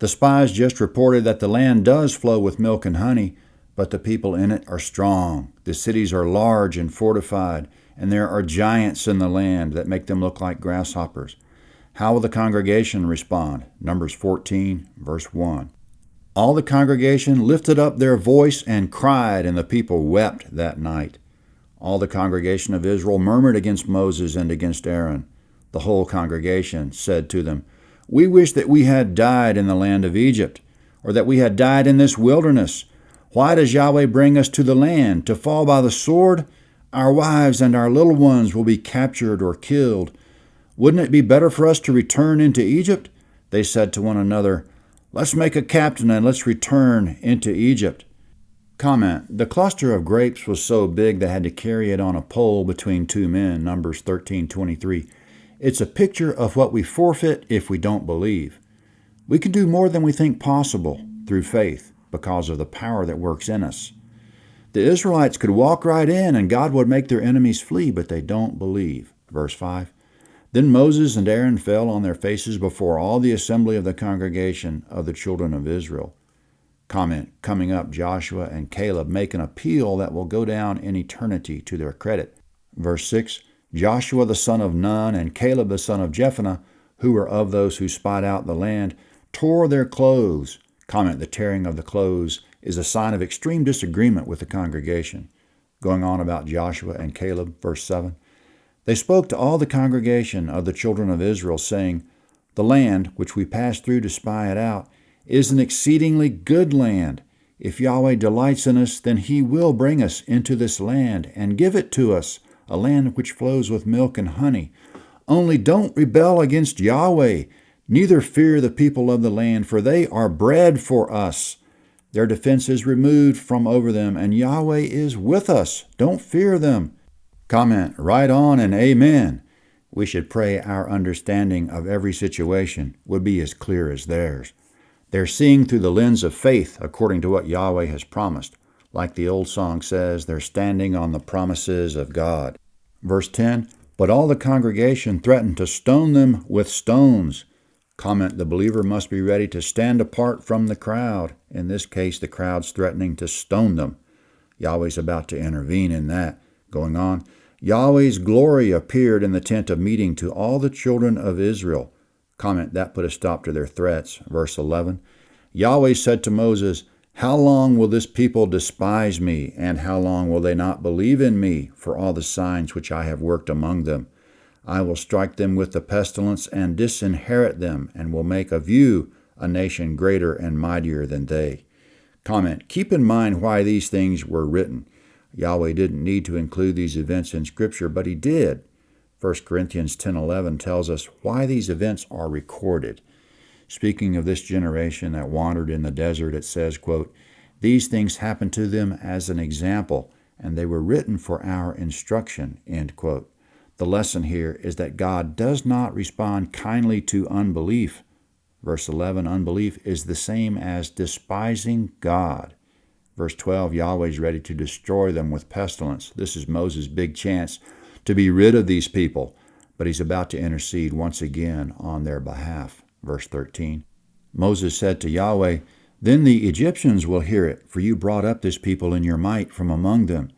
The spies just reported that the land does flow with milk and honey, but the people in it are strong. The cities are large and fortified, and there are giants in the land that make them look like grasshoppers. How will the congregation respond? Numbers 14, verse 1. All the congregation lifted up their voice and cried, and the people wept that night. All the congregation of Israel murmured against Moses and against Aaron. The whole congregation said to them, "We wish that we had died in the land of Egypt, or that we had died in this wilderness. Why does Yahweh bring us to the land, to fall by the sword? Our wives and our little ones will be captured or killed. Wouldn't it be better for us to return into Egypt?" They said to one another, "Let's make a captain and let's return into Egypt." Comment: The cluster of grapes was so big they had to carry it on a pole between two men, Numbers 13:23. It's a picture of what we forfeit if we don't believe. We can do more than we think possible through faith because of the power that works in us. The Israelites could walk right in and God would make their enemies flee, but they don't believe. Verse 5. Then Moses and Aaron fell on their faces before all the assembly of the congregation of the children of Israel. Comment: Coming up, Joshua and Caleb make an appeal that will go down in eternity to their credit. Verse 6. Joshua the son of Nun and Caleb the son of Jephunneh, who were of those who spied out the land, tore their clothes. Comment: The tearing of the clothes is a sign of extreme disagreement with the congregation. Going on about Joshua and Caleb, verse 7. They spoke to all the congregation of the children of Israel, saying, "The land which we passed through to spy it out is an exceedingly good land. If Yahweh delights in us, then he will bring us into this land and give it to us, a land which flows with milk and honey. Only don't rebel against Yahweh, neither fear the people of the land, for they are bread for us. Their defense is removed from over them, and Yahweh is with us. Don't fear them." Comment: Right on and amen. We should pray our understanding of every situation would be as clear as theirs. They're seeing through the lens of faith according to what Yahweh has promised. Like the old song says, they're standing on the promises of God. Verse 10, but all the congregation threatened to stone them with stones. Comment: the believer must be ready to stand apart from the crowd. In this case, the crowd's threatening to stone them. Yahweh's about to intervene in that. Going on, Yahweh's glory appeared in the tent of meeting to all the children of Israel. Comment: that put a stop to their threats. Verse 11, Yahweh said to Moses, "How long will this people despise me, and how long will they not believe in me for all the signs which I have worked among them? I will strike them with the pestilence and disinherit them, and will make of you a nation greater and mightier than they." Comment: keep in mind why these things were written. Yahweh didn't need to include these events in Scripture, but he did. 1 Corinthians 10:11 tells us why these events are recorded. Speaking of this generation that wandered in the desert, it says, quote, "These things happened to them as an example, and they were written for our instruction," end quote. The lesson here is that God does not respond kindly to unbelief. Verse 11, unbelief is the same as despising God. Verse 12, Yahweh is ready to destroy them with pestilence. This is Moses' big chance to be rid of these people, but he's about to intercede once again on their behalf. Verse 13, Moses said to Yahweh, "Then the Egyptians will hear it, for you brought up this people in your might from among them.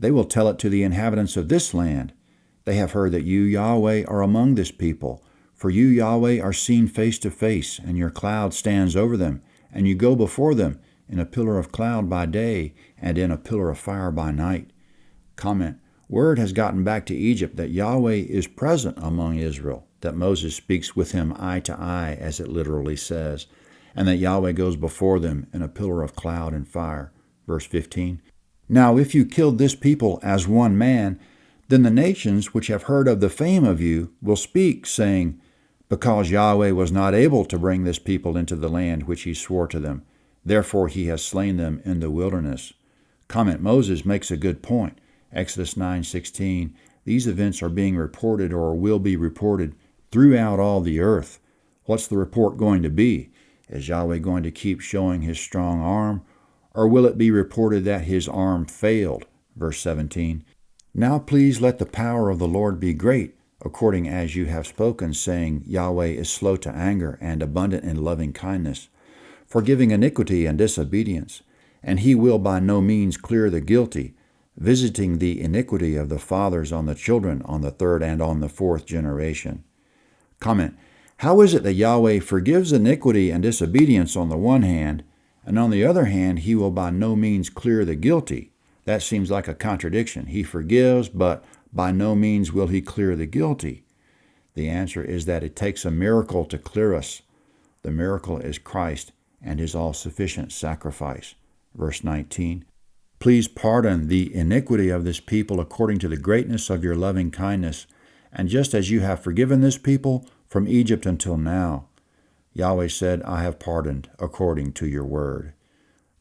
They will tell it to the inhabitants of this land. They have heard that you, Yahweh, are among this people. For you, Yahweh, are seen face to face, and your cloud stands over them, and you go before them in a pillar of cloud by day and in a pillar of fire by night." Comment: word has gotten back to Egypt that Yahweh is present among Israel, that Moses speaks with him eye to eye, as it literally says, and that Yahweh goes before them in a pillar of cloud and fire. Verse 15, "Now if you killed this people as one man, then the nations which have heard of the fame of you will speak, saying, because Yahweh was not able to bring this people into the land which he swore to them, therefore he has slain them in the wilderness." Comment: Moses makes a good point. Exodus 9:16, these events are being reported or will be reported throughout all the earth. What's the report going to be? Is Yahweh going to keep showing his strong arm, or will it be reported that his arm failed? Verse 17, "Now please let the power of the Lord be great, according as you have spoken, saying, Yahweh is slow to anger and abundant in loving kindness, forgiving iniquity and disobedience, and he will by no means clear the guilty, visiting the iniquity of the fathers on the children on the third and on the fourth generation. Comment: how is it that Yahweh forgives iniquity and disobedience on the one hand, and on the other hand he will by no means clear the guilty? That seems like a contradiction. He forgives, but by no means will he clear the guilty. The answer is that it takes a miracle to clear us. The miracle is Christ and his all-sufficient sacrifice. Verse 19, please pardon the iniquity of this people according to the greatness of your loving kindness, and just as you have forgiven this people from Egypt until now. Yahweh said, I have pardoned according to your word.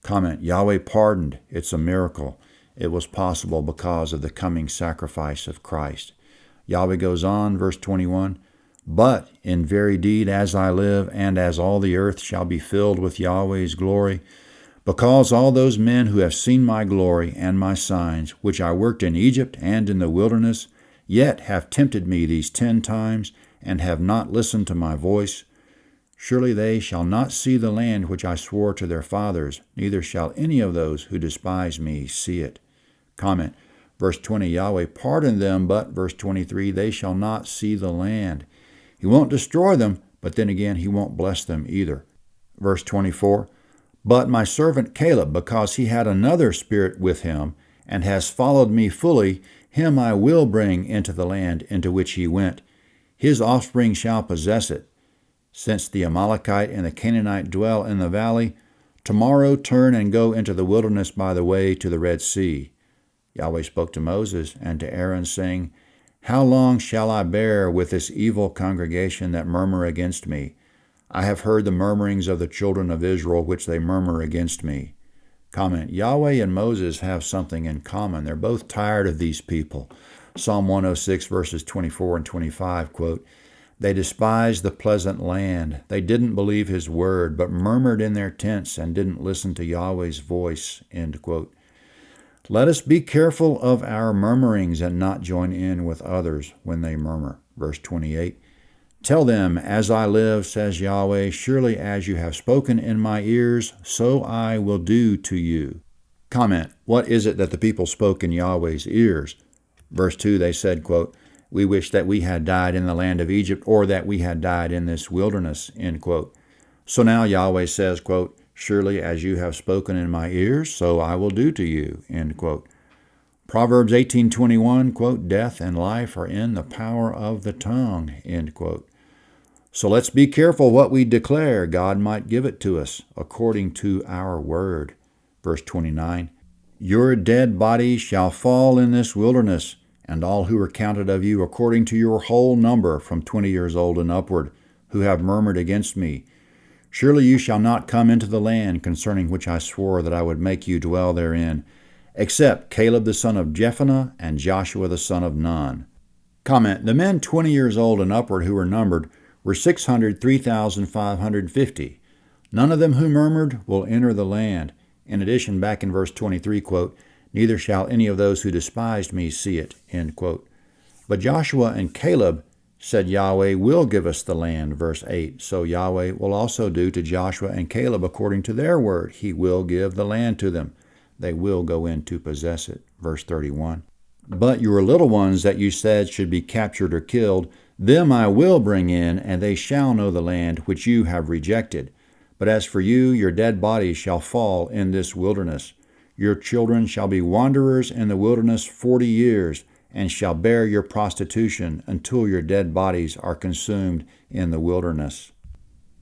Comment: Yahweh pardoned. It's a miracle. It was possible because of the coming sacrifice of Christ. Yahweh goes on, verse 21, but in very deed as I live, and as all the earth shall be filled with Yahweh's glory, because all those men who have seen my glory and my signs, which I worked in Egypt and in the wilderness, yet have tempted me these 10 times, and have not listened to my voice, surely they shall not see the land which I swore to their fathers, neither shall any of those who despise me see it. Comment: verse 20, Yahweh pardoned them, but verse 23, they shall not see the land. He won't destroy them, but then again, he won't bless them either. Verse 24, but my servant Caleb, because he had another spirit with him, and has followed me fully, him I will bring into the land into which he went. His offspring shall possess it. Since the Amalekite and the Canaanite dwell in the valley, tomorrow turn and go into the wilderness by the way to the Red Sea. Yahweh spoke to Moses and to Aaron, saying, how long shall I bear with this evil congregation that murmur against me? I have heard the murmurings of the children of Israel, which they murmur against me. Comment: Yahweh and Moses have something in common. They're both tired of these people. Psalm 106, verses 24 and 25, quote, they despised the pleasant land. They didn't believe his word, but murmured in their tents and didn't listen to Yahweh's voice, end quote. Let us be careful of our murmurings and not join in with others when they murmur. Verse 28, tell them, as I live, says Yahweh, surely as you have spoken in my ears, so I will do to you. Comment: what is it that the people spoke in Yahweh's ears? Verse 2, they said, quote, we wish that we had died in the land of Egypt, or that we had died in this wilderness, end quote. So now Yahweh says, quote, surely as you have spoken in my ears, so I will do to you, end quote. Proverbs 18:21, quote, death and life are in the power of the tongue, end quote. So let's be careful what we declare. God might give it to us according to our word. Verse 29, your dead bodies shall fall in this wilderness, and all who are counted of you according to your whole number from 20 years old and upward, who have murmured against me. Surely you shall not come into the land concerning which I swore that I would make you dwell therein, except Caleb the son of Jephunneh and Joshua the son of Nun. Comment: the men 20 years old and upward who were numbered were 603,550. None of them who murmured will enter the land. In addition, back in verse 23, quote, neither shall any of those who despised me see it, end quote. But Joshua and Caleb said Yahweh will give us the land, verse 8. So Yahweh will also do to Joshua and Caleb according to their word. He will give the land to them. They will go in to possess it, verse 31. But your little ones that you said should be captured or killed, them I will bring in, and they shall know the land which you have rejected. But as for you, your dead bodies shall fall in this wilderness. Your children shall be wanderers in the wilderness 40 years, and shall bear your prostitution until your dead bodies are consumed in the wilderness.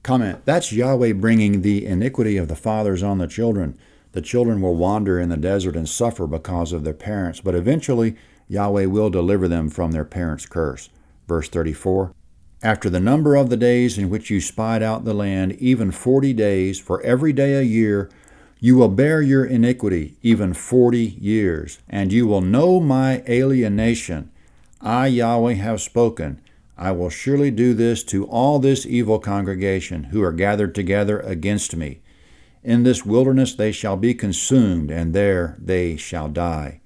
Comment: that's Yahweh bringing the iniquity of the fathers on the children. The children will wander in the desert and suffer because of their parents, but eventually Yahweh will deliver them from their parents' curse. Verse 34, after the number of the days in which you spied out the land, even 40 days, for every day a year, you will bear your iniquity, even 40 years, and you will know my alienation. I, Yahweh, have spoken. I will surely do this to all this evil congregation who are gathered together against me. In this wilderness they shall be consumed, and there they shall die.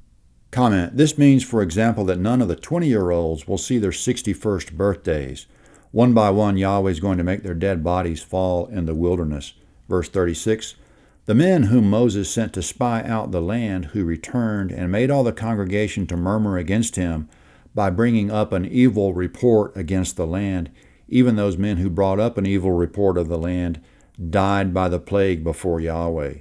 Comment: this means, for example, that none of the 20-year-olds will see their 61st birthdays. One by one, Yahweh is going to make their dead bodies fall in the wilderness. Verse 36, the men whom Moses sent to spy out the land, who returned and made all the congregation to murmur against him by bringing up an evil report against the land, even those men who brought up an evil report of the land, died by the plague before Yahweh.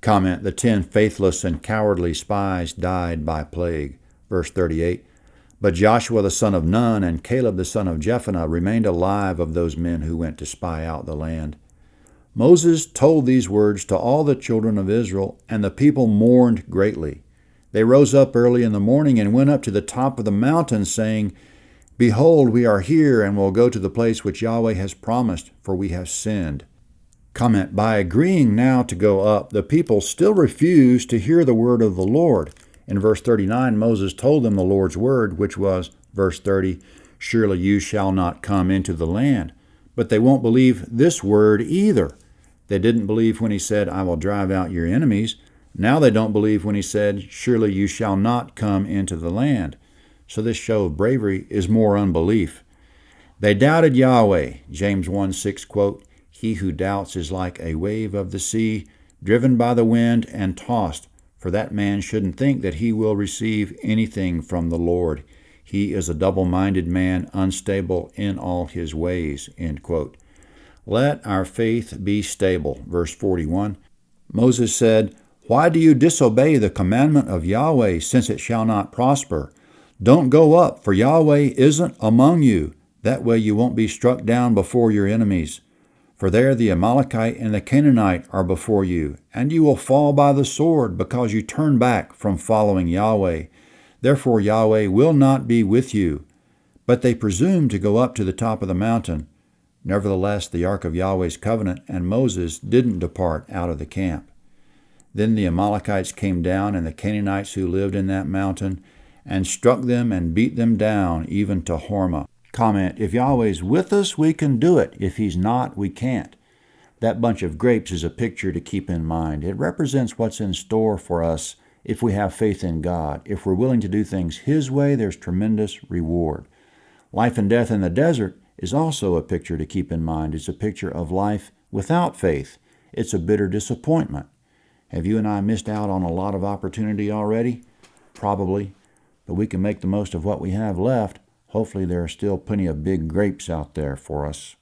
Comment, the 10 faithless and cowardly spies died by plague. Verse 38, but Joshua the son of Nun and Caleb the son of Jephunneh remained alive of those men who went to spy out the land. Moses told these words to all the children of Israel, and the people mourned greatly. They rose up early in the morning and went up to the top of the mountain, saying, behold, we are here, and will go to the place which Yahweh has promised, for we have sinned. Comment, by agreeing now to go up, the people still refused to hear the word of the Lord. In verse 39, Moses told them the Lord's word, which was, verse 30, surely you shall not come into the land. But they won't believe this word either. They didn't believe when he said, I will drive out your enemies. Now they don't believe when he said, surely you shall not come into the land. So this show of bravery is more unbelief. They doubted Yahweh. James 1:6 quote, he who doubts is like a wave of the sea, driven by the wind and tossed. For that man shouldn't think that he will receive anything from the Lord. He is a double-minded man, unstable in all his ways. End quote. Let our faith be stable. Verse 41, Moses said, why do you disobey the commandment of Yahweh, since it shall not prosper? Don't go up, for Yahweh isn't among you. That way you won't be struck down before your enemies. For there the Amalekite and the Canaanite are before you, and you will fall by the sword, because you turn back from following Yahweh. Therefore Yahweh will not be with you. But they presumed to go up to the top of the mountain. Nevertheless, the ark of Yahweh's covenant and Moses didn't depart out of the camp. Then the Amalekites came down, and the Canaanites who lived in that mountain, and struck them and beat them down, even to Hormah. Comment, if Yahweh's with us, we can do it. If he's not, we can't. That bunch of grapes is a picture to keep in mind. It represents what's in store for us if we have faith in God. If we're willing to do things his way, there's tremendous reward. Life and death in the desert is also a picture to keep in mind. It's a picture of life without faith. It's a bitter disappointment. Have you and I missed out on a lot of opportunity already? Probably, but we can make the most of what we have left. Hopefully there are still plenty of big grapes out there for us.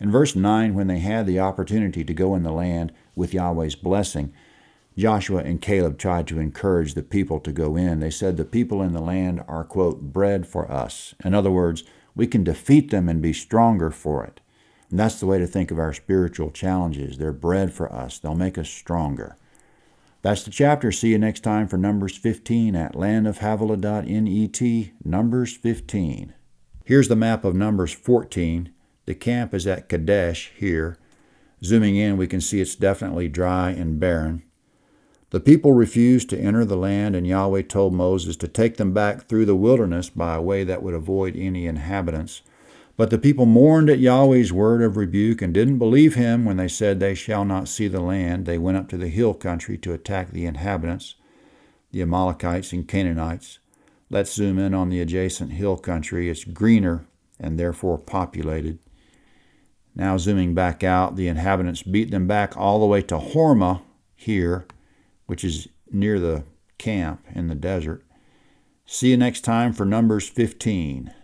In verse 9, when they had the opportunity to go in the land with Yahweh's blessing, Joshua and Caleb tried to encourage the people to go in. They said the people in the land are, quote, bread for us. In other words, we can defeat them and be stronger for it. And that's the way to think of our spiritual challenges. They're bread for us. They'll make us stronger. That's the chapter. See you next time for Numbers 15 at landofhavilah.net, Numbers 15. Here's the map of Numbers 14. The camp is at Kadesh here. Zooming in, we can see it's definitely dry and barren. The people refused to enter the land, and Yahweh told Moses to take them back through the wilderness by a way that would avoid any inhabitants. But the people mourned at Yahweh's word of rebuke and didn't believe him when they said they shall not see the land. They went up to the hill country to attack the inhabitants, the Amalekites and Canaanites. Let's zoom in on the adjacent hill country. It's greener and therefore populated. Now zooming back out, the inhabitants beat them back all the way to Hormah here, which is near the camp in the desert. See you next time for Numbers 15.